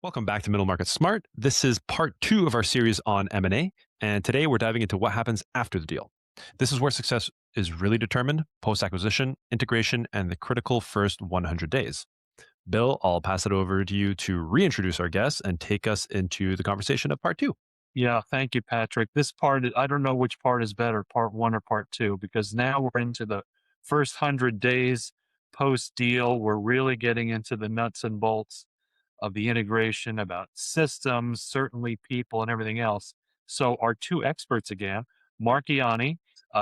Welcome back to Middle Market Smart. This is part two of our series on M&A, and today we're diving into what happens after the deal. This is where success is really determined, post-acquisition, integration, and the critical first 100 days. Bill, I'll pass it over to you to reintroduce our guests and take us into the conversation of part two. Yeah, thank you, Patrick. This part, I don't know which part is better, part one or part two, because now we're into the first 100 days post deal. We're really getting into the nuts and bolts of the integration about systems, certainly people, and everything else. So, our two experts again, Mark Ianni,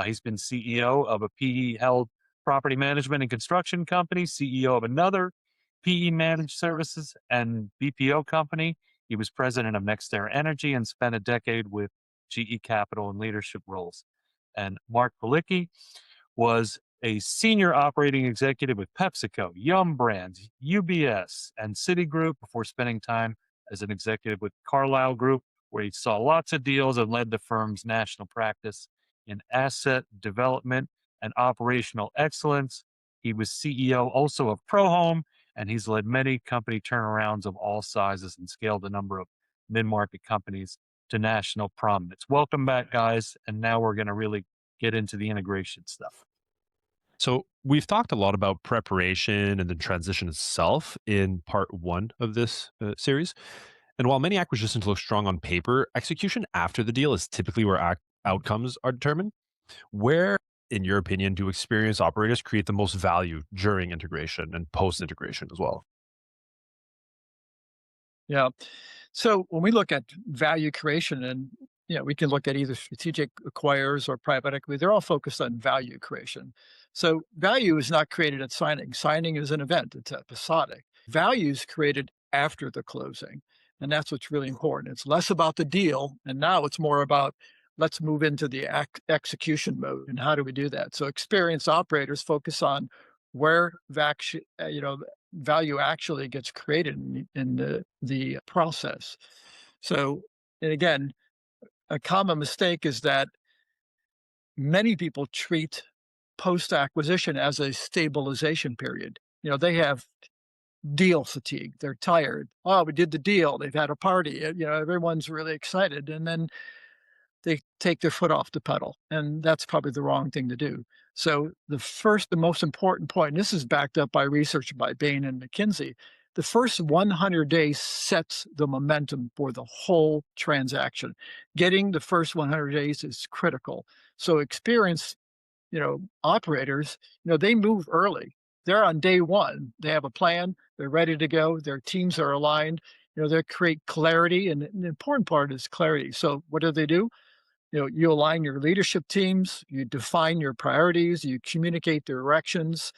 he's been CEO of a PE held property management and construction company, CEO of another PE managed services and BPO company. He was president of NextEra Energy and spent a decade with GE Capital in leadership roles. And Mark Beliczky was a senior operating executive with PepsiCo, Yum Brands, UBS, and Citigroup before spending time as an executive with Carlyle Group, where he saw lots of deals and led the firm's national practice in asset development and operational excellence. He was CEO also of ProHome, and he's led many company turnarounds of all sizes and scaled a number of mid-market companies to national prominence. Welcome back, guys. And now we're going to really get into the integration stuff. So, we've talked a lot about preparation and the transition itself in part one of this series. And while many acquisitions look strong on paper, execution after the deal is typically where outcomes are determined. Where, in your opinion, do experienced operators create the most value during integration and post integration as well? Yeah. So when we look at value creation and we can look at either strategic acquirers or private equity, they're all focused on value creation. So value is not created at signing. Signing is an event, it's episodic. Value is created after the closing. And that's what's really important. It's less about the deal. And now it's more about let's move into the execution mode. And how do we do that? So experienced operators focus on where value actually gets created in the process. So, and again, a common mistake is that many people treat post acquisition as a stabilization period. They have deal fatigue. They're tired. Oh, we did the deal. They've had a party. Everyone's really excited. And then they take their foot off the pedal. And that's probably the wrong thing to do. So the most important point, and this is backed up by research by Bain and McKinsey, the first 100 days sets the momentum for the whole transaction. Getting the first 100 days is critical. So experienced, operators, they move early. They're on day one. They have a plan. They're ready to go. Their teams are aligned. They create clarity. And the important part is clarity. So what do? You align your leadership teams, you define your priorities, you communicate directions.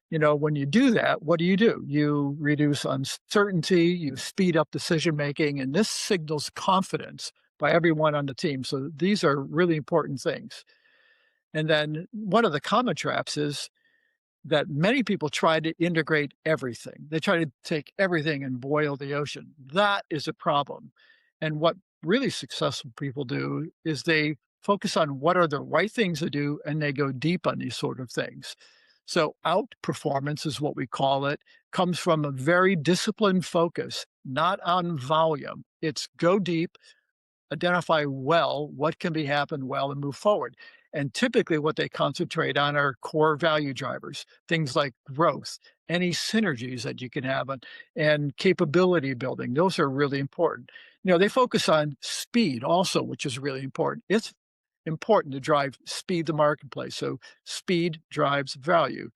When you do that, what do? You reduce uncertainty, you speed up decision making, and this signals confidence by everyone on the team. So these are really important things. And then one of the common traps is that many people try to integrate everything. They try to take everything and boil the ocean. That is a problem. And what really successful people do is they focus on what are the right things to do and they go deep on these sort of things. So outperformance is what we call it, comes from a very disciplined focus, not on volume. It's go deep, identify well what can be happened well and move forward. And typically what they concentrate on are core value drivers, things like growth, any synergies that you can have, and capability building. Those are really important. They focus on speed also, which is really important. It's important to drive speed the marketplace. So speed drives value.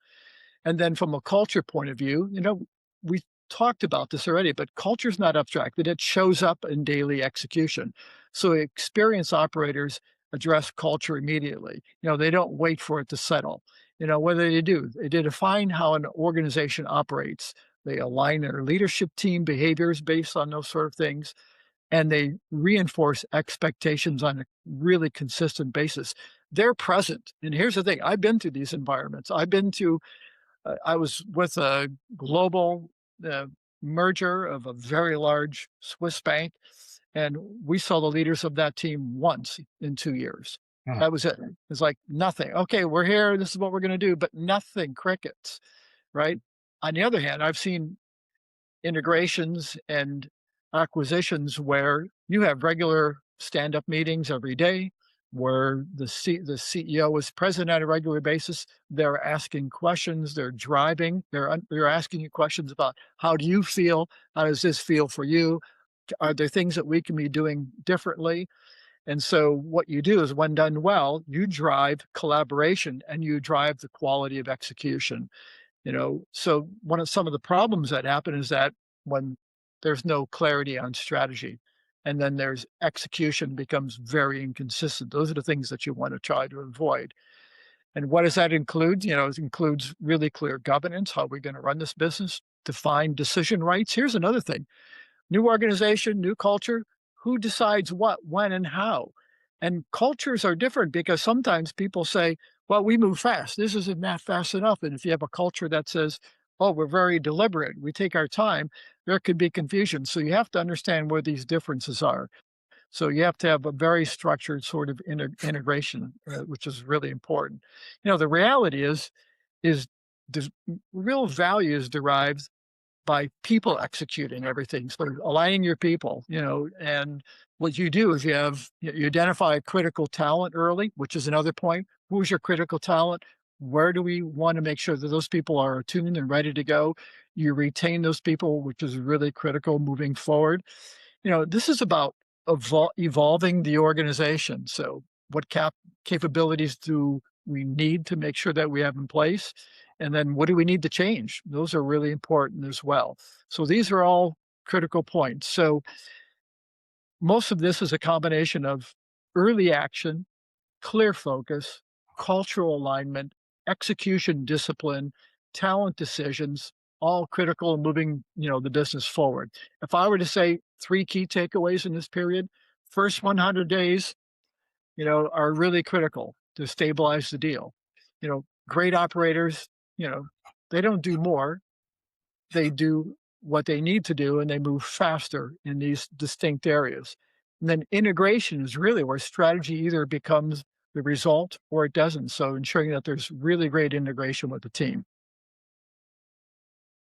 And then from a culture point of view, we talked about this already, but culture is not abstracted. It shows up in daily execution. So experienced operators address culture immediately. They don't wait for it to settle. What do? They define how an organization operates. They align their leadership team behaviors based on those sort of things, and they reinforce expectations on a really consistent basis. They're present. And here's the thing. I've been to these environments. I was with a global merger of a very large Swiss bank, and we saw the leaders of that team once in 2 years. Mhm. That was it. It's like nothing. Okay, we're here. This is what we're going to do, but nothing, crickets, right? On the other hand, I've seen integrations and acquisitions where you have regular stand-up meetings every day, where the CEO is present on a regular basis. They're asking questions, they're driving, they're asking you questions about how do you feel? How does this feel for you? Are there things that we can be doing differently? And so what you do is when done well, you drive collaboration and you drive the quality of execution. So some of the problems that happen is that when there's no clarity on strategy and then there's execution becomes very inconsistent. Those are the things that you want to try to avoid. And what does that include? It includes really clear governance. How are we going to run this business? Define decision rights. Here's another thing: new organization, new culture. Who decides what, when, and how? And cultures are different because sometimes people say, well, we move fast. This isn't that fast enough. And if you have a culture that says, oh, we're very deliberate, we take our time, there could be confusion. So you have to understand where these differences are. So you have to have a very structured sort of integration, which is really important. The reality is the real value is derived by people executing everything. So aligning your people, and what you do is you identify critical talent early, which is another point. Who's your critical talent? Where do we want to make sure that those people are attuned and ready to go? You retain those people, which is really critical moving forward. This is about evolving the organization. So what capabilities do we need to make sure that we have in place? And then what do we need to change? Those are really important as well. So these are all critical points. So most of this is a combination of early action, clear focus, cultural alignment, execution discipline, talent decisions, all critical in moving, the business forward. If I were to say three key takeaways in this period, first 100 days, are really critical to stabilize the deal. Great operators, they don't do more, they do what they need to do and they move faster in these distinct areas. And then integration is really where strategy either becomes the result or it doesn't. So ensuring that there's really great integration with the team.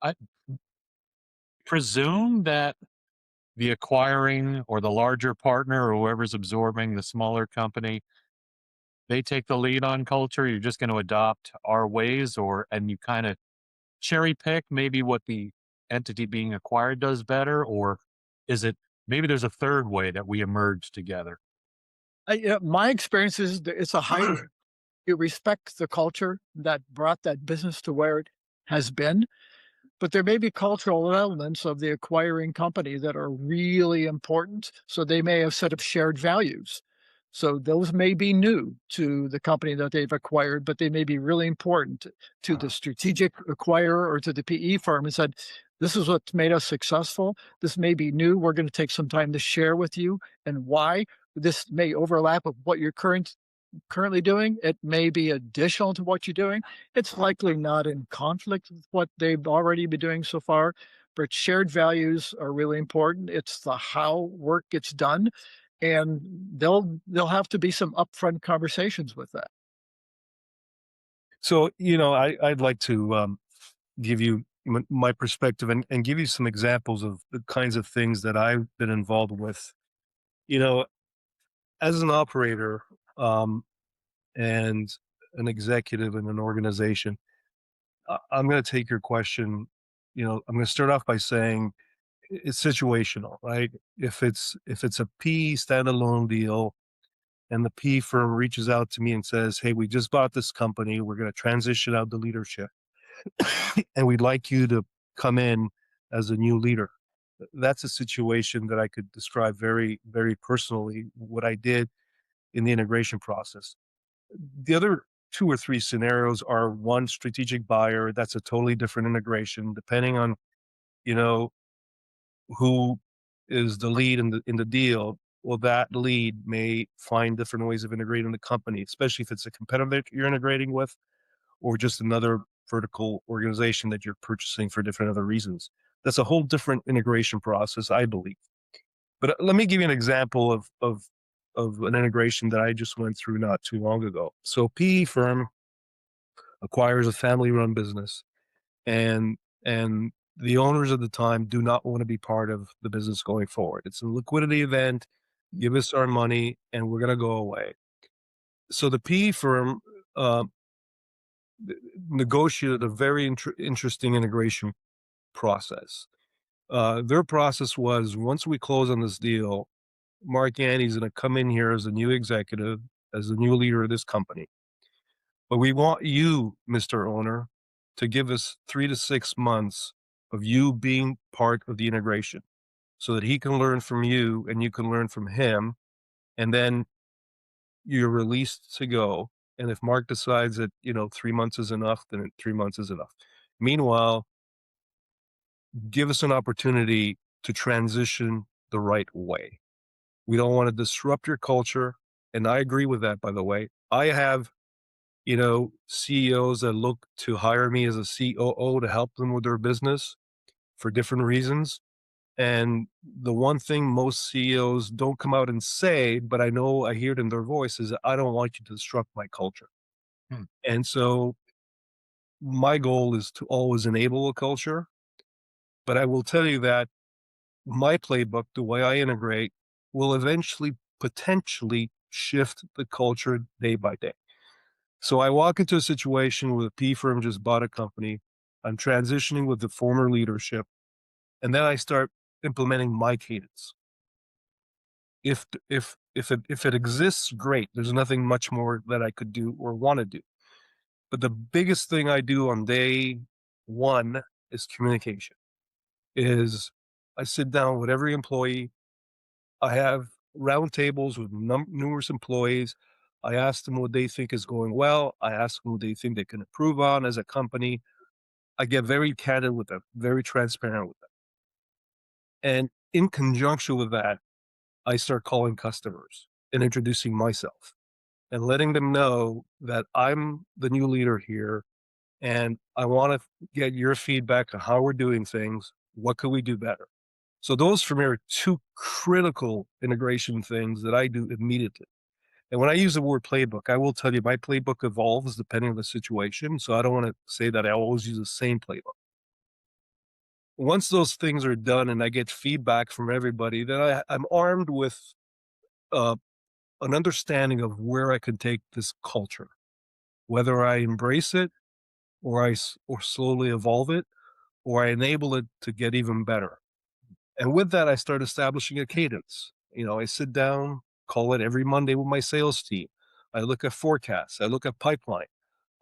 I presume that the acquiring or the larger partner or whoever's absorbing the smaller company, they take the lead on culture. You're just going to adopt our ways, and you kind of cherry pick maybe what the entity being acquired does better, or is it maybe there's a third way that we emerge together? My experience is that it's a hybrid. You respect the culture that brought that business to where it has been, but there may be cultural elements of the acquiring company that are really important. So they may have set up shared values. So those may be new to the company that they've acquired, but they may be really important to the strategic acquirer or to the PE firm and said, this is what's made us successful. This may be new. We're going to take some time to share with you and why. This may overlap with what you're currently doing. It may be additional to what you're doing. It's likely not in conflict with what they've already been doing so far, but shared values are really important. It's the how work gets done, and there'll have to be some upfront conversations with that. So, I'd like to give you my perspective and give you some examples of the kinds of things that I've been involved with. You know, as an operator and an executive in an organization, I'm going to take your question. I'm going to start off by saying it's situational, right? If it's a P standalone deal and the P firm reaches out to me and says, "Hey, we just bought this company. We're going to transition out the leadership, and we'd like you to come in as a new leader." That's a situation that I could describe very, very personally, what I did in the integration process. The other two or three scenarios are: one, strategic buyer. That's a totally different integration, depending on, you know, who is the lead in the deal. Well, that lead may find different ways of integrating the company, especially if it's a competitor that you're integrating with, or just another vertical organization that you're purchasing for different other reasons. That's a whole different integration process, I believe. But let me give you an example of an integration that I just went through not too long ago. So, PE firm acquires a family-run business, and the owners at the time do not want to be part of the business going forward. It's a liquidity event. Give us our money and we're going to go away. So the PE firm uh, negotiated a very interesting integration process. Their process was, once we close on this deal, Mark Ianni is going to come in here as a new executive, as the new leader of this company. But we want you, Mr. Owner, to give us 3 to 6 months of you being part of the integration so that he can learn from you and you can learn from him. And then you're released to go. And if Mark decides that, 3 months is enough, then 3 months is enough. Meanwhile, give us an opportunity to transition the right way. We don't want to disrupt your culture. And I agree with that, by the way. I have, CEOs that look to hire me as a COO to help them with their business for different reasons. And the one thing most CEOs don't come out and say, but I know I hear it in their voice, is I don't want you to disrupt my culture. Hmm. And so my goal is to always enable a culture. But I will tell you that my playbook, the way I integrate, will eventually potentially shift the culture day by day. So I walk into a situation where the P firm just bought a company. I'm transitioning with the former leadership, and then I start implementing my cadence. If it exists, great. There's nothing much more that I could do or want to do. But the biggest thing I do on day one is communication. Is I sit down with every employee. I have roundtables with numerous employees. I ask them what they think is going well. I ask them what they think they can improve on as a company. I get very candid with them, very transparent with them. And in conjunction with that, I start calling customers and introducing myself and letting them know that I'm the new leader here and I want to get your feedback on how we're doing things. What could we do better? So those for me are two critical integration things that I do immediately. And when I use the word playbook, I will tell you my playbook evolves depending on the situation. So I don't want to say that I always use the same playbook. Once those things are done and I get feedback from everybody, then I'm armed with uh, an understanding of where I can take this culture, whether I embrace it or slowly evolve it, or I enable it to get even better. And with that, I start establishing a cadence. I sit down, call it every Monday with my sales team. I look at forecasts. I look at pipeline.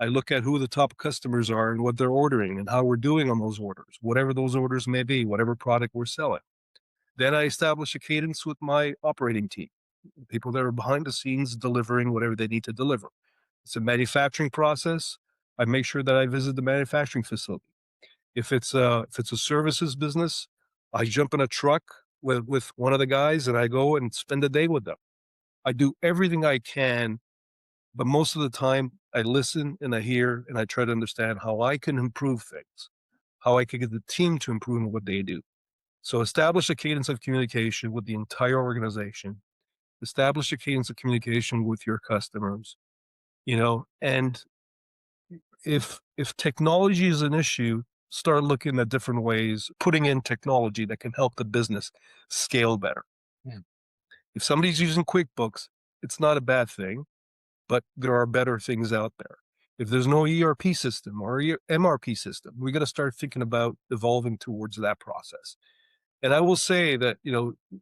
I look at who the top customers are and what they're ordering and how we're doing on those orders, whatever those orders may be, whatever product we're selling. Then I establish a cadence with my operating team, people that are behind the scenes delivering whatever they need to deliver. It's a manufacturing process. I make sure that I visit the manufacturing facility. If it's a services business, I jump in a truck with one of the guys and I go and spend a day with them. I do everything I can, but most of the time I listen and I hear and I try to understand how I can improve things, how I can get the team to improve in what they do. So establish a cadence of communication with the entire organization. Establish a cadence of communication with your customers, and if technology is an issue, start looking at different ways, putting in technology that can help the business scale better. Yeah. If somebody's using QuickBooks, it's not a bad thing, but there are better things out there. If there's no ERP system or MRP system, we got to start thinking about evolving towards that process. And I will say that,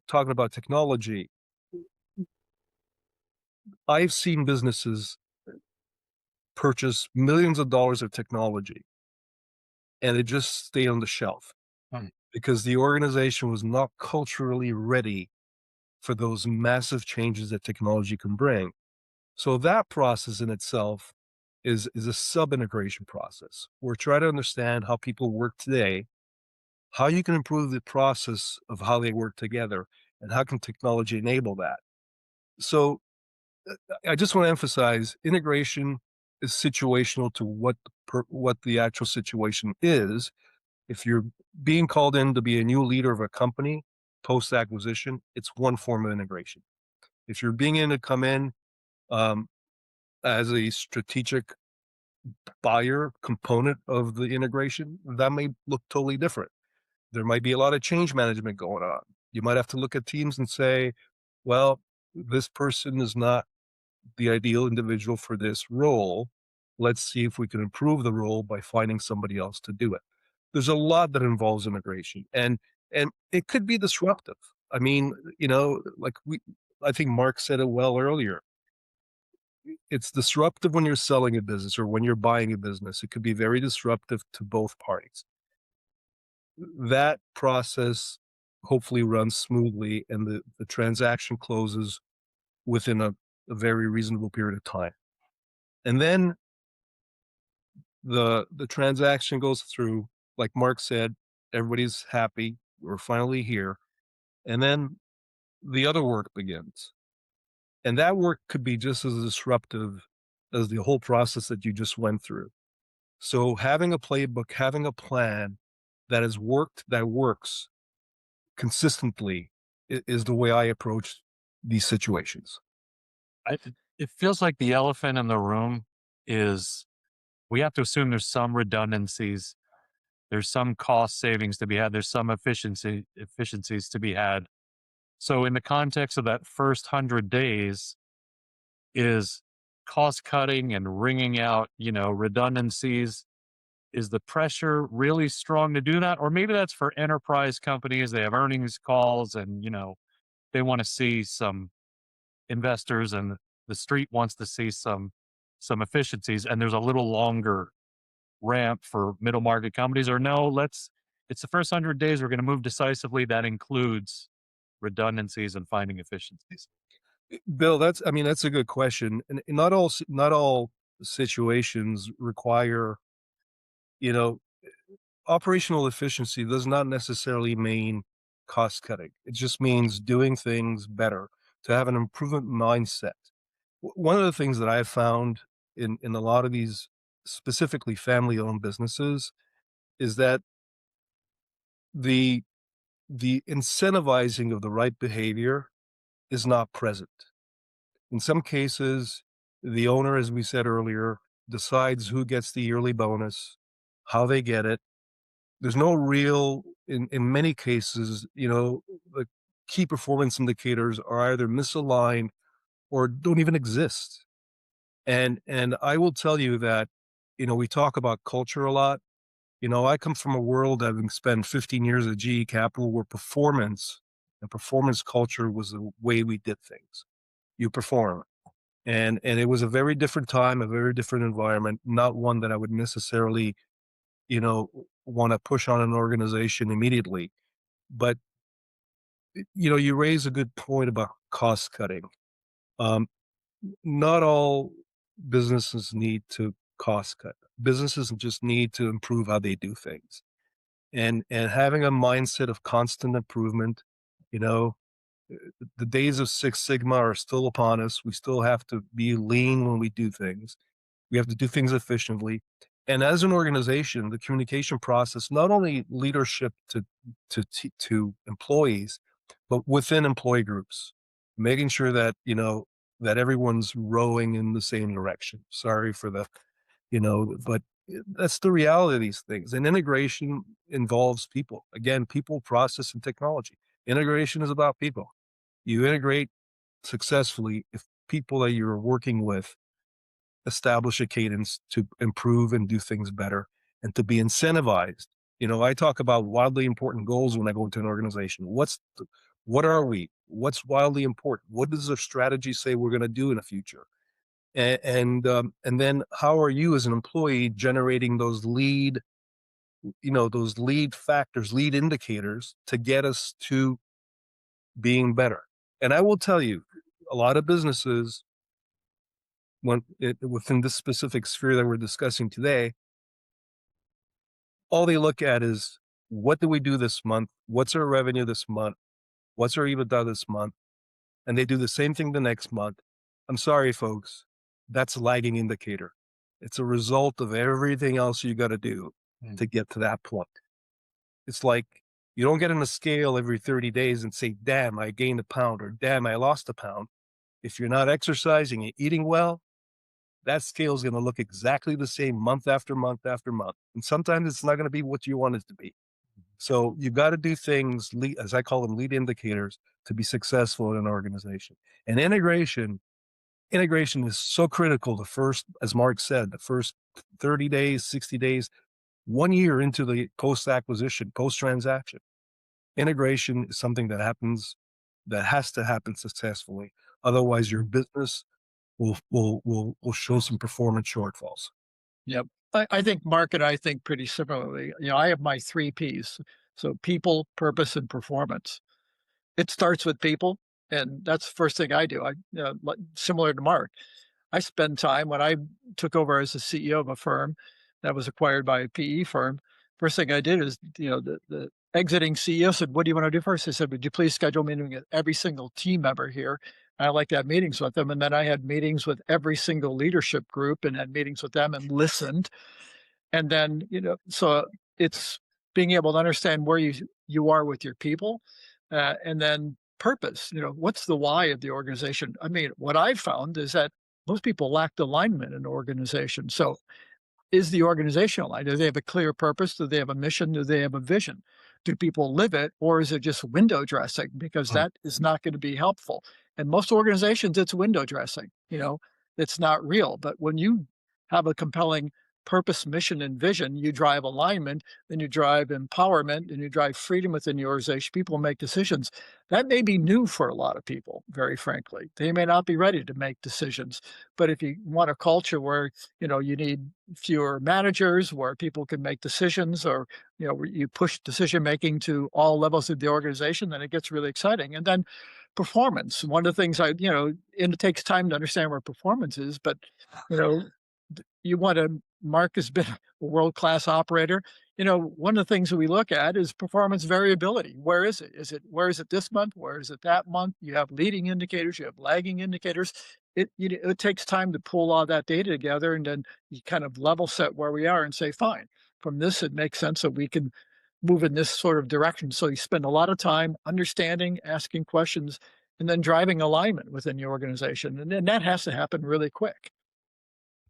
talking about technology, I've seen businesses purchase millions of dollars of technology and it just stayed on the shelf Hmm. because the organization was not culturally ready for those massive changes that technology can bring. So that process in itself is a sub-integration process. We're trying to understand how people work today, how you can improve the process of how they work together, and how can technology enable that. So I just want to emphasize integration is situational to what the actual situation is. If you're being called in to be a new leader of a company post acquisition, it's one form of integration. If you're being in to come in um, as a strategic buyer component of the integration, that may look totally different. There might be a lot of change management going on. You might have to look at teams and say, well, this person is not the ideal individual for this role. Let's see if we can improve the role by finding somebody else to do it. There's a lot that involves integration, and it could be disruptive. I mean, like I think Mark said it well earlier. It's disruptive when you're selling a business or when you're buying a business. It could be very disruptive to both parties. That process hopefully runs smoothly and the transaction closes within a very reasonable period of time. And then the transaction goes through, like Mark said, everybody's happy. We're finally here. And then the other work begins. And that work could be just as disruptive as the whole process that you just went through. So having a playbook, having a plan that has worked, that works consistently is the way I approach these situations. It feels like the elephant in the room is we have to assume there's some redundancies, there's some cost savings to be had, there's some efficiencies to be had. So in the context of that first 100 days, is cost cutting and wringing out, redundancies. Is the pressure really strong to do that? Or maybe that's for enterprise companies. They have earnings calls and, they want to see some investors and the street wants to see some efficiencies. And there's a little longer ramp for middle market companies, or no, it's the first 100 days. We're going to move decisively. That includes redundancies and finding efficiencies. Bill, that's a good question. And not all situations require, you know, operational efficiency does not necessarily mean cost cutting. It just means doing things better, to have an improvement mindset. One of the things that I've found in a lot of these specifically family owned businesses is that the the incentivizing of the right behavior is not present. In some cases, the owner, as we said earlier, decides who gets the yearly bonus, how they get it. There's no real, in many cases, the key performance indicators are either misaligned or don't even exist. And I will tell you that, we talk about culture a lot. I come from a world having spent 15 years at GE Capital where performance and performance culture was the way we did things. You perform. And it was a very different time, a very different environment, not one that I would necessarily, you know, want to push on an organization immediately. But you raise a good point about cost cutting. Um, Not all businesses need to cost cut. Businesses just need to improve how they do things. And having a mindset of constant improvement, you know, the days of Six Sigma are still upon us. We still have to be lean when we do things. We have to do things efficiently. And as an organization, the communication process, not only leadership to employees, but within employee groups, making sure that, that everyone's rowing in the same direction. Sorry for the, but that's the reality of these things. And integration involves people. Again, people, process, and technology. Integration is about people. You integrate successfully if people that you're working with establish a cadence to improve and do things better and to be incentivized. I talk about wildly important goals when I go into an organization. What are we? What's wildly important? What does the strategy say we're going to do in the future? And then how are you as an employee generating those lead factors, lead indicators to get us to being better? And I will tell you, a lot of businesses, within this specific sphere that we're discussing today, all they look at is what do we do this month? What's our revenue this month? What's our EBITDA this month? And they do the same thing the next month. I'm sorry, folks. That's a lagging indicator. It's a result of everything else you got to do to get to that point. It's like you don't get on a scale every 30 days and say, damn, I gained a pound or damn, I lost a pound. If you're not exercising and eating well, that scale is going to look exactly the same month after month after month. And sometimes it's not going to be what you want it to be. So you got to do things, as I call them, lead indicators to be successful in an organization. And integration is so critical. The first, as Mark said, the first 30 days, 60 days, 1 year into the post acquisition, post transaction. Integration is something that has to happen successfully. Otherwise, your business will show some performance shortfalls. Yep. I think Mark and I think pretty similarly. I have my 3 Ps. So people, purpose, and performance. It starts with people, and that's the first thing I do. Similar to Mark, I spend time when I took over as the CEO of a firm that was acquired by a PE firm. First thing I did is, the exiting CEO said, "What do you want to do first?" I said, "Would you please schedule a meeting with every single team member here?" I like to have meetings with them. And then I had meetings with every single leadership group and had meetings with them and listened. And then, so it's being able to understand where you are with your people, and then purpose. What's the why of the organization? I mean, what I've found is that most people lack alignment in an organization. So is the organization aligned? Do they have a clear purpose? Do they have a mission? Do they have a vision? Do people live it, or is it just window dressing? Because Mm. that is not going to be helpful. And most organizations, it's window dressing. It's not real. But when you have a compelling purpose, mission, and vision, you drive alignment, then you drive empowerment, and you drive freedom within the organization. People make decisions. That may be new for a lot of people, very frankly. They may not be ready to make decisions. But if you want a culture where you need fewer managers, where people can make decisions, or where you push decision making to all levels of the organization, then it gets really exciting. And then performance. One of the things and it takes time to understand where performance is, but you know, you want to. Mark has been a world-class operator. One of the things that we look at is performance variability. Where is it? Where is it this month? Where is it that month? You have leading indicators, you have lagging indicators. It takes time to pull all that data together, and then you kind of level set where we are and say, fine, from this, it makes sense that we can move in this sort of direction. So you spend a lot of time understanding, asking questions, and then driving alignment within your organization. And then that has to happen really quick.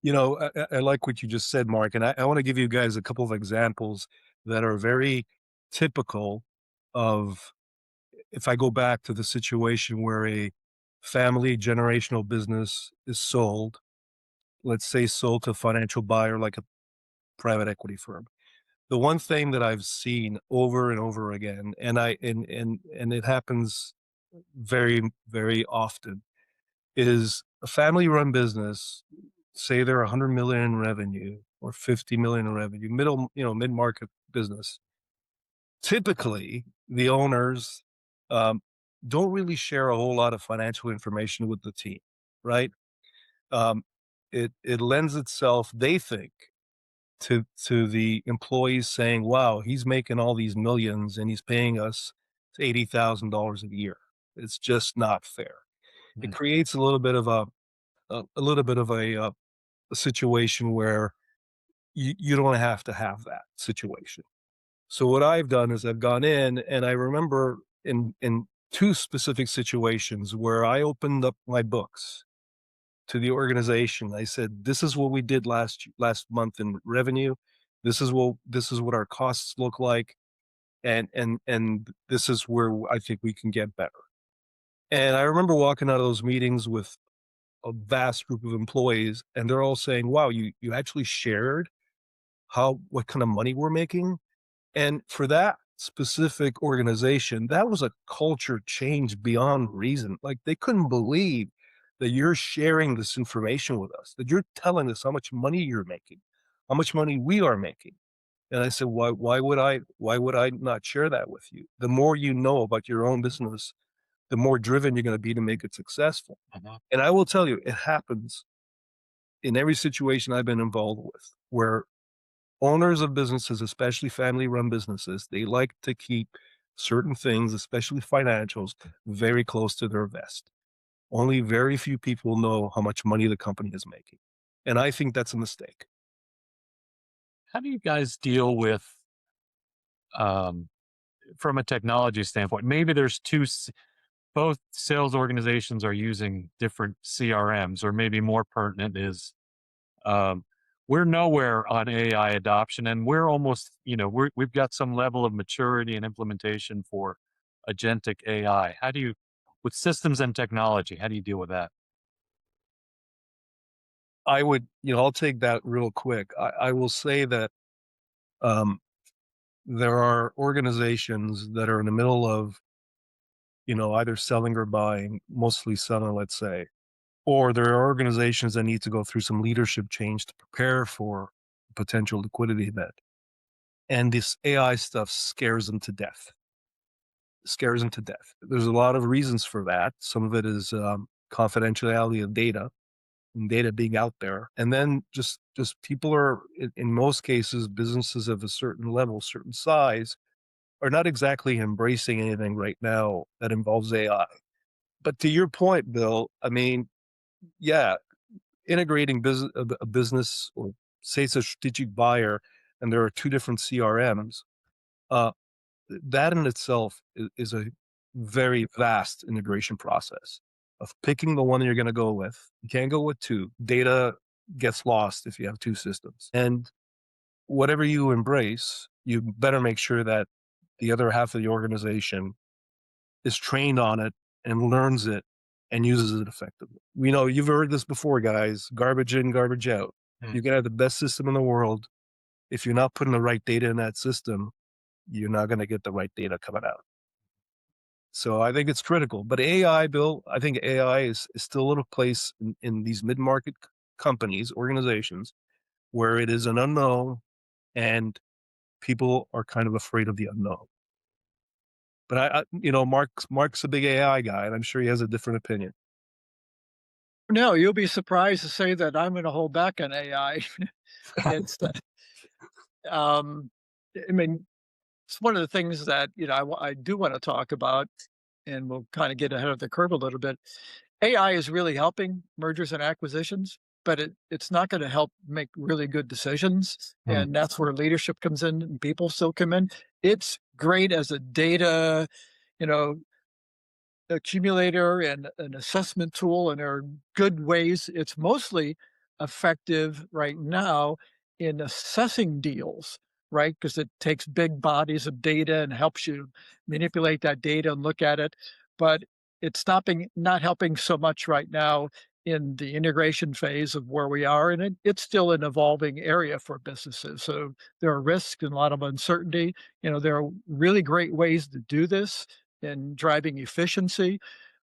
I like what you just said, Mark, and I want to give you guys a couple of examples that are very typical of, if I go back to the situation where a family generational business is sold, let's say sold to a financial buyer like a private equity firm. The one thing that I've seen over and over again, and it happens very, very often, is a family run business, say they're 100 million in revenue or 50 million in revenue, mid-market business. Typically, the owners don't really share a whole lot of financial information with the team, right? Um, it lends itself, they think, to the employees saying, "Wow, he's making all these millions and he's paying us $80,000 a year." It's just not fair. It Mm. creates a little bit of a situation where you don't have to have that situation. So what I've done is I've gone in, and I remember in two specific situations where I opened up my books to the organization. I said, "This is what we did last month in revenue. This is what our costs look like, and this is where I think we can get better." And I remember walking out of those meetings with a vast group of employees, and they're all saying, "Wow, you actually shared what kind of money we're making." And for that specific organization, that was a culture change beyond reason. Like, they couldn't believe that you're sharing this information with us, that you're telling us how much money you're making, how much money we are making. And I said, why would I not share that with you? The more you know about your own business, the more driven you're going to be to make it successful. Uh-huh. And I will tell you, it happens in every situation I've been involved with, where owners of businesses, especially family run businesses, they like to keep certain things, especially financials, very close to their vest. Only very few people know how much money the company is making. And I think that's a mistake. How do you guys deal with, um, from a technology standpoint? Maybe there's both sales organizations are using different CRMs, or maybe more pertinent is, um, we're nowhere on AI adoption, and we're almost, we've got some level of maturity and implementation for agentic AI. How do you, with systems and technology, how do you deal with that? I would, I'll take that real quick. I will say that um, there are organizations that are in the middle of, either selling or buying, mostly selling, let's say, or there are organizations that need to go through some leadership change to prepare for a potential liquidity event. And this AI stuff scares them to death. Scares them to death. There's a lot of reasons for that. Some of it is confidentiality of data and data being out there. And then just people are, in most cases, businesses of a certain level, certain size, are not exactly embracing anything right now that involves AI. But to your point, Bill, I mean, yeah, integrating a business, or say it's a strategic buyer and there are two different CRMs, uh, that in itself is a very vast integration process of picking the one you're going to go with. You can't go with two. Data gets lost if you have two systems. And whatever you embrace, you better make sure that the other half of the organization is trained on it and learns it and uses it effectively. We know you've heard this before, guys. Garbage in, garbage out. Mm. You can have the best system in the world. If you're not putting the right data in that system, you're not going to get the right data coming out. So I think it's critical. But AI, Bill, I think AI is still at a place in these mid-market companies, organizations, where it is an unknown and people are kind of afraid of the unknown. But Mark's a big AI guy, and I'm sure he has a different opinion. No, you'll be surprised to say that I'm going to hold back on AI. It's, um, I mean, it's one of the things that I do want to talk about, and we'll kind of get ahead of the curve a little bit. AI is really helping mergers and acquisitions, but it's not going to help make really good decisions, Mm. and that's where leadership comes in and people still come in. It's great as a data, you know, accumulator and an assessment tool, and there are good ways. It's mostly effective right now in assessing deals, right? Because it takes big bodies of data and helps you manipulate that data and look at it. But it's not helping so much right now in the integration phase of where we are. And it's still an evolving area for businesses. So there are risks and a lot of uncertainty. There are really great ways to do this and driving efficiency,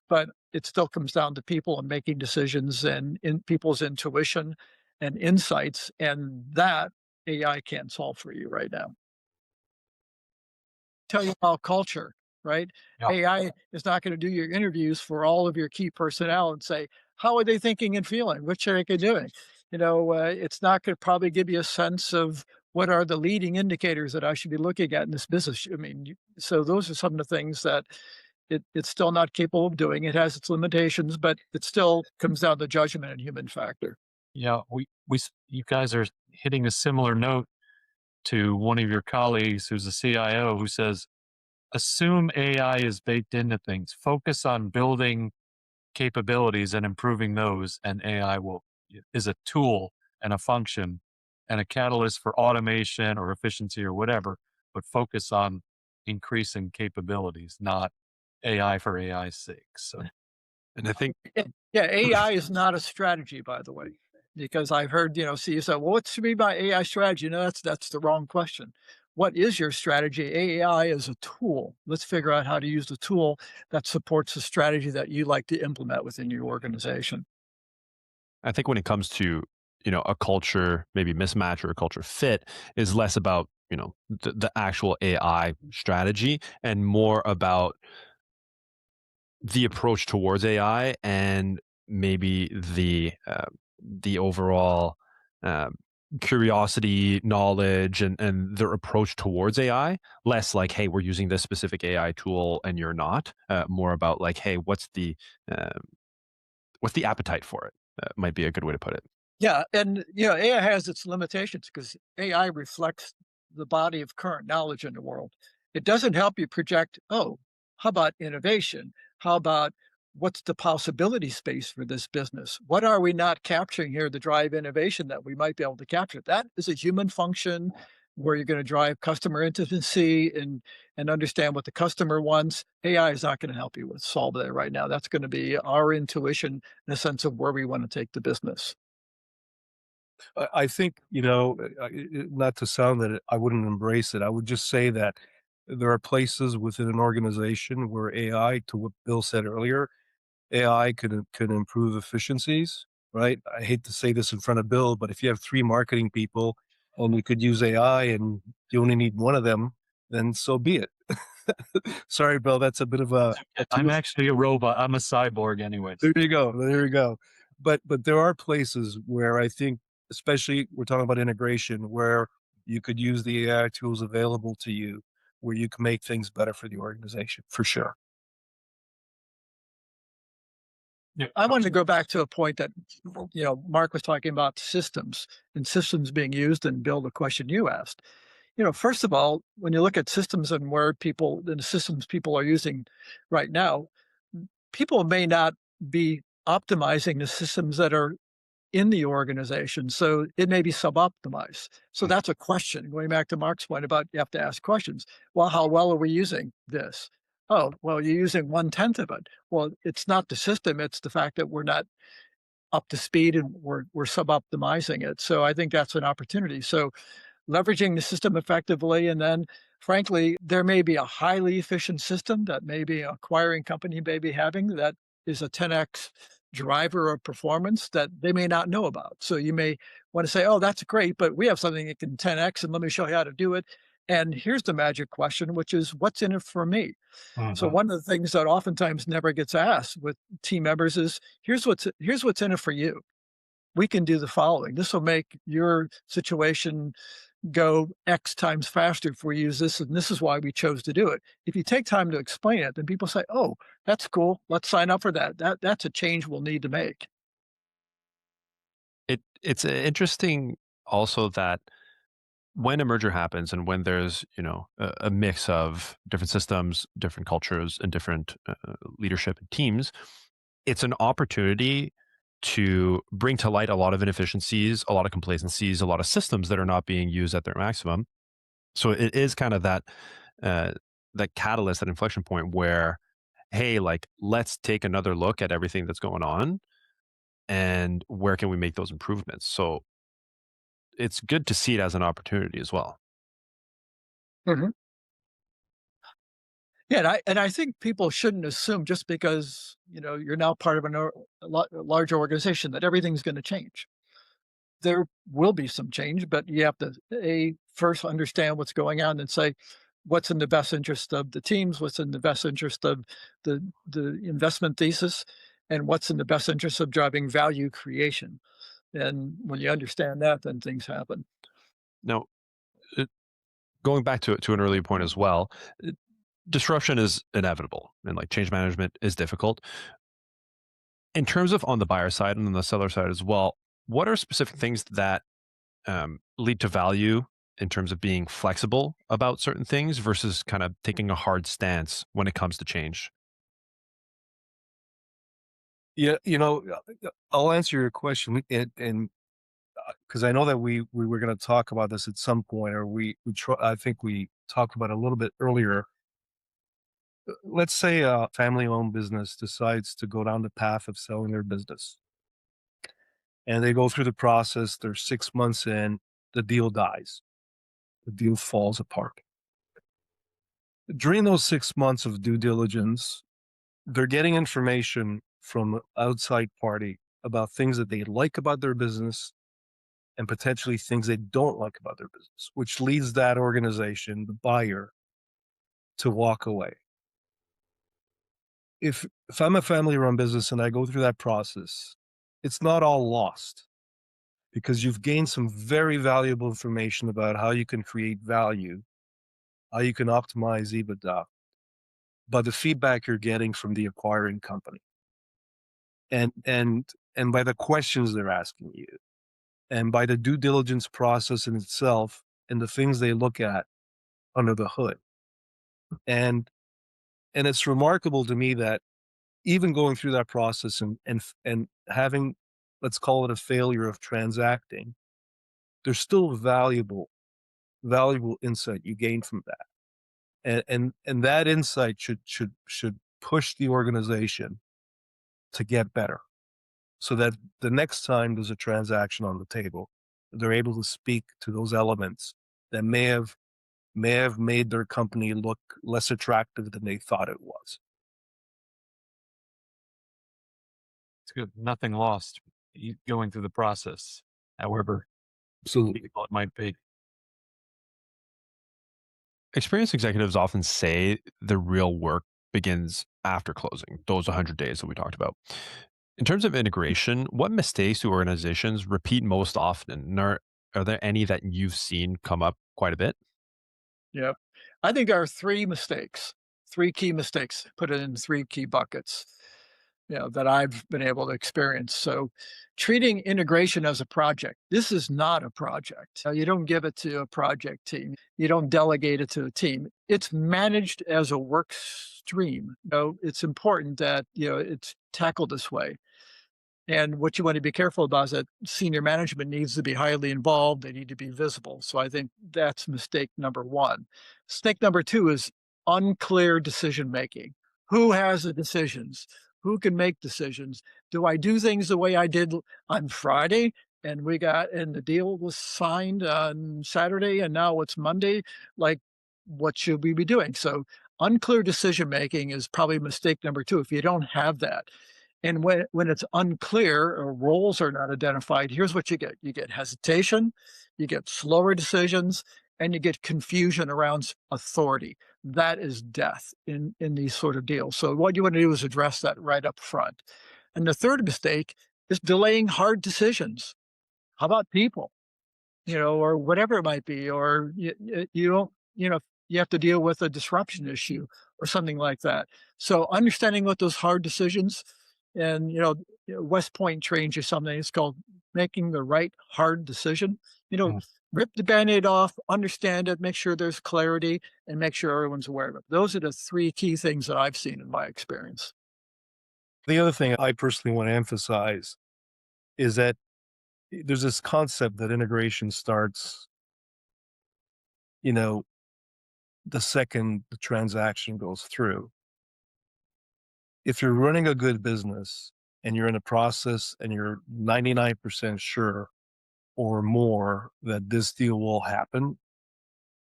but it still comes down to people and making decisions and in people's intuition and insights, and that AI can't solve for you right now. Tell you about culture, right? Yeah. AI is not going to do your interviews for all of your key personnel and say, how are they thinking and feeling? What should I be doing? It's not going to probably give you a sense of what are the leading indicators that I should be looking at in this business. I mean, so those are some of the things that it's still not capable of doing. It has its limitations, but it still comes down to judgment and human factor. Yeah, you guys are hitting a similar note to one of your colleagues who's a CIO who says, assume AI is baked into things. Focus on building capabilities and improving those, and AI is a tool and a function and a catalyst for automation or efficiency or whatever, but focus on increasing capabilities, not AI for AI's sake. So And I think Yeah, AI is not a strategy, by the way, because I've heard, CEOs say, well, what should be my AI strategy? No, that's the wrong question. What is your strategy? AI is a tool. Let's figure out how to use the tool that supports the strategy that you like to implement within your organization. I think when it comes to, a culture, maybe mismatch or a culture fit is less about, the actual AI strategy and more about the approach towards AI and maybe the overall um, curiosity, knowledge, and their approach towards AI. Less like, hey, we're using this specific AI tool and you're not. More about like, hey, um, what's the appetite for it? Might be a good way to put it. Yeah, and AI has its limitations because AI reflects the body of current knowledge in the world. It doesn't help you project, oh, how about innovation? How about what's the possibility space for this business? What are we not capturing here to drive innovation that we might be able to capture? That is a human function where you're going to drive customer intimacy and understand what the customer wants. AI is not going to help you with solve that right now. That's going to be our intuition in a sense of where we want to take the business. I think, not to sound that I wouldn't embrace it. I would just say that there are places within an organization where AI, to what Bill said earlier, AI could improve efficiencies, right? I hate to say this in front of Bill, but if you have 3 marketing people and you could use AI and you only need one of them, then so be it. Sorry, Bill, that's a bit of a I'm actually a robot. I'm a cyborg anyways. there you go, there you go. But there are places where I think, especially we're talking about integration, where you could use the AI tools available to you, where you can make things better for the organization, for sure. Yeah. I wanted to go back to a point that, Mark was talking about systems and systems being used and Bill, the question you asked. First of all, when you look at systems and the systems people are using right now, people may not be optimizing the systems that are in the organization. So it may be sub-optimized. So that's a question. Going back to Mark's point about you have to ask questions. Well, how well are we using this? Oh, well, you're using 1/10 of it. Well, it's not the system, it's the fact that we're not up to speed and we're sub-optimizing it. So I think that's an opportunity. So leveraging the system effectively. And then, frankly, there may be a highly efficient system that maybe an acquiring company may be having that is a 10x driver of performance that they may not know about. So you may want to say, oh, that's great, but we have something that can 10x and let me show you how to do it. And here's the magic question, which is what's in it for me? So one of the things that oftentimes never gets asked with team members is here's what's in it for you. We can do the following. This will make your situation go X times faster if we use this, and this is why we chose to do it. If you take time to explain it, then people say, "Oh, that's cool. Let's sign up for that." That's a change we'll need to make. It's interesting also that when a merger happens and when there's a mix of different systems, different cultures, and different leadership and teams, it's an opportunity to bring to light a lot of inefficiencies, a lot of complacencies, a lot of systems that are not being used at their maximum. So it is kind of uh, that catalyst, that inflection point where, hey, like let's take another look at everything that's going on and where can we make those improvements. So it's good to see it as an opportunity as well. Mhm. Yeah, and I think people shouldn't assume just because you're now part of a large organization that everything's going to change. There will be some change, but you have to first understand what's going on and say what's in the best interest of the teams, what's in the best interest of the investment thesis, and what's in the best interest of driving value creation. And when you understand that, then things happen. Now, uh, going back to an earlier point as well, uh, disruption is inevitable and like change management is difficult. In terms of on the buyer side and on the seller side as well, what are specific things that lead to value in terms of being flexible about certain things versus kind of taking a hard stance when it comes to change? Yeah, I'll answer your question, and because I know that we were going to talk about this at some point, or I think we talked about it a little bit earlier. Let's say a family-owned business decides to go down the path of selling their business, and they go through the process. They're 6 months in, the deal dies, the deal falls apart. During those 6 months of due diligence, they're getting information from an outside party about things that they like about their business and potentially things they don't like about their business, which leads that organization, the buyer, to walk away. If I'm a family run business and I go through that process, it's not all lost because you've gained some very valuable information about how you can create value, how you can optimize EBITDA, by the feedback you're getting from the acquiring company and and by the questions they're asking you and by the due diligence process in itself and the things they look at under the hood. And it's remarkable to me that even going through that process and having, let's call it a failure of transacting, there's still valuable insight you gain from that. And that insight should push the organization to get better so that the next time there's a transaction on the table, they're able to speak to those elements that may have made their company look less attractive than they thought it was. It's good. Nothing lost going through the process, however Absolutely. painful it might be. Experienced executives often say the real work begins after closing, those 100 days that we talked about. In terms of integration, what mistakes do organizations repeat most often? And are there any that you've seen come up quite a bit? Yep. I think there are three key mistakes, put it in three key buckets, that I've been able to experience. So treating integration as a project. This is not a project. You don't give it to a project team. You don't delegate it to a team. It's managed as a work stream. It's important that, it's tackled this way. And what you want to be careful about is that senior management needs to be highly involved. They need to be visible. So I think that's mistake number one. Mistake number two is unclear decision making. Who has the decisions? Who can make decisions? Do I do things the way I did on Friday? And the deal was signed on Saturday and now it's Monday. Like, what should we be doing? So unclear decision making is probably mistake number two. If you don't have that, and when it's unclear or roles are not identified, here's what you get. You get hesitation, you get slower decisions, and you get confusion around authority. That is death in these sort of deals. So what you want to do is address that right up front. And the third mistake is delaying hard decisions. How about people? Or whatever it might be, or you don't, you have to deal with a disruption issue or something like that. So understanding what those hard decisions and, West Point trains you something. It's called making the right hard decision. You know, Mhm. rip the Band-Aid off, understand it, make sure there's clarity, and make sure everyone's aware of it. Those are the three key things that I've seen in my experience. The other thing I personally want to emphasize is that there's this concept that integration starts, you know, the second the transaction goes through. If you're running a good business and you're in a process and you're 99% sure or more that this deal will happen,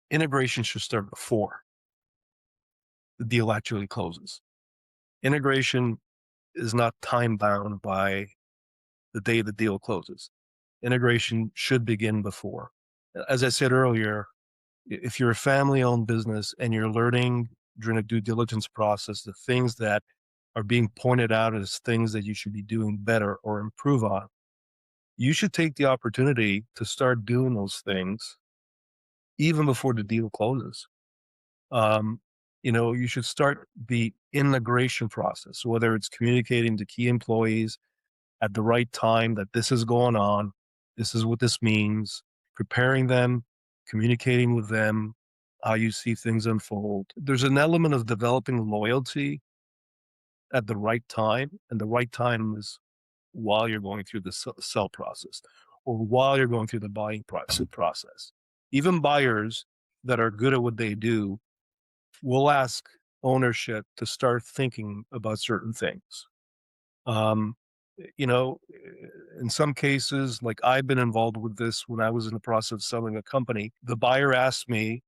integration should start before the deal actually closes. Integration is not time bound by the day the deal closes. Integration should begin before. As I said earlier, if you're a family owned business and you're learning during a due diligence process the things that are being pointed out as things that you should be doing better or improve on, you should take the opportunity to start doing those things even before the deal closes. Um, you should start the integration process, whether it's communicating to key employees at the right time that this is going on, this is what this means, preparing them, communicating with them, how you see things unfold. There's an element of developing loyalty at the right time, and the right time is while you're going through the sell process or while you're going through the buying process. Even buyers that are good at what they do will ask ownership to start thinking about certain things. Um, you know, in some cases, like I've been involved with this when I was in the process of selling a company, the buyer asked me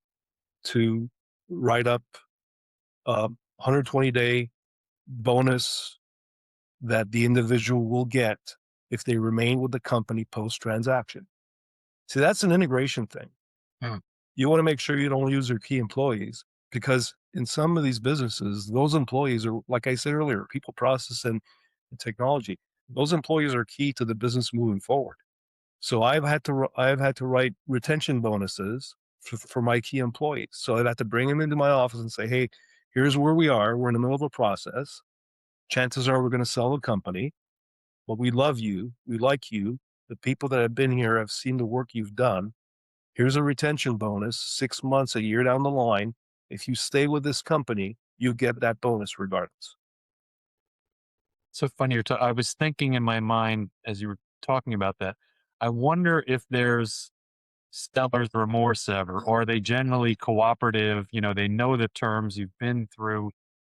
to write up a 120-day bonus that the individual will get if they remain with the company post transaction. See, that's an integration thing. Hmm. You want to make sure you don't lose your key employees because in some of these businesses, those employees are, like I said earlier, people, process, and technology. Those employees are key to the business moving forward. So I've had to write retention bonuses for my key employees. So I've had to bring them into my office and say, hey, here's where we are. We're in the middle of a process. Chances are we're going to sell the company, but we love you. We like you. The people that have been here have seen the work you've done. Here's a retention bonus, 6 months, a year down the line. If you stay with this company, you get that bonus regardless. So funny I was thinking in my mind as you were talking about that. I wonder if there's seller's remorse ever, or are they generally cooperative? You know, they know the terms. You've been through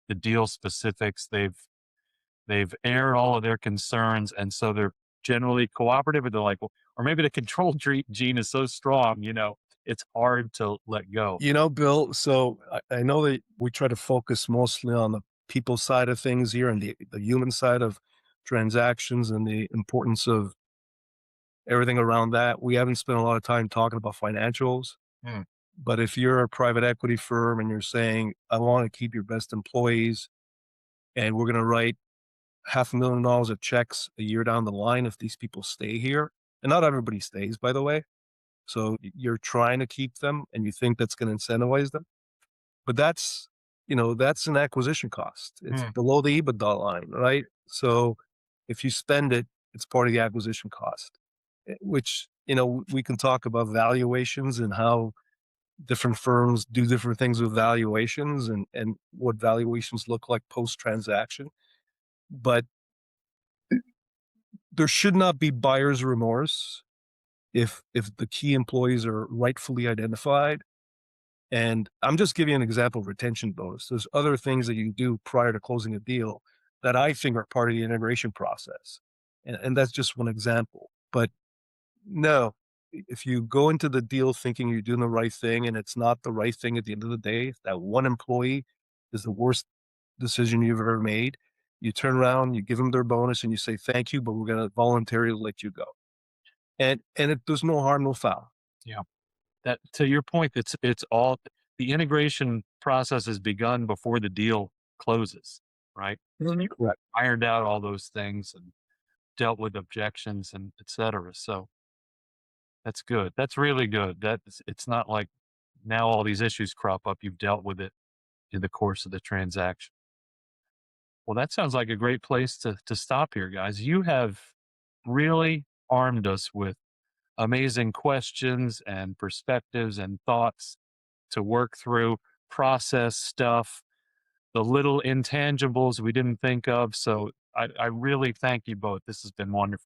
the deal specifics. They've aired all of their concerns, and so they're generally cooperative. Or they're like, well, or maybe the control gene is so strong. You know, it's hard to let go. You know, Bill, so I know that we try to focus mostly on the people side of things here and the human side of transactions and the importance of everything around that. We haven't spent a lot of time talking about financials. Hmm. But if you're a private equity firm and you're saying, I want to keep your best employees and we're going to write $500,000 of checks a year down the line if these people stay here, and not everybody stays, by the way. So you're trying to keep them and you think that's going to incentivize them. But that's, that's an acquisition cost. It's Hmm. below the EBITDA line, right? So if you spend it, it's part of the acquisition cost, which, we can talk about valuations and how different firms do different things with valuations and what valuations look like post transaction. But there should not be buyer's remorse if the key employees are rightfully identified. And I'm just giving you an example of retention bonus. There's other things that you do prior to closing a deal that I think are part of the integration process. And that's just one example. But no, if you go into the deal thinking you're doing the right thing and it's not the right thing at the end of the day, that one employee is the worst decision you've ever made. You turn around, you give them their bonus and you say, thank you, but we're going to voluntarily let you go. And there's no harm, no foul. Yeah. That to your point, it's all the integration process has begun before the deal closes, right? Mhm. Correct. Ironed out all those things and dealt with objections and et cetera. So that's good. That's really good. It's not like now all these issues crop up. You've dealt with it in the course of the transaction. Well, that sounds like a great place to stop here, guys. You have really armed us with amazing questions and perspectives and thoughts to work through, process stuff, the little intangibles we didn't think of. So I really thank you both. This has been wonderful.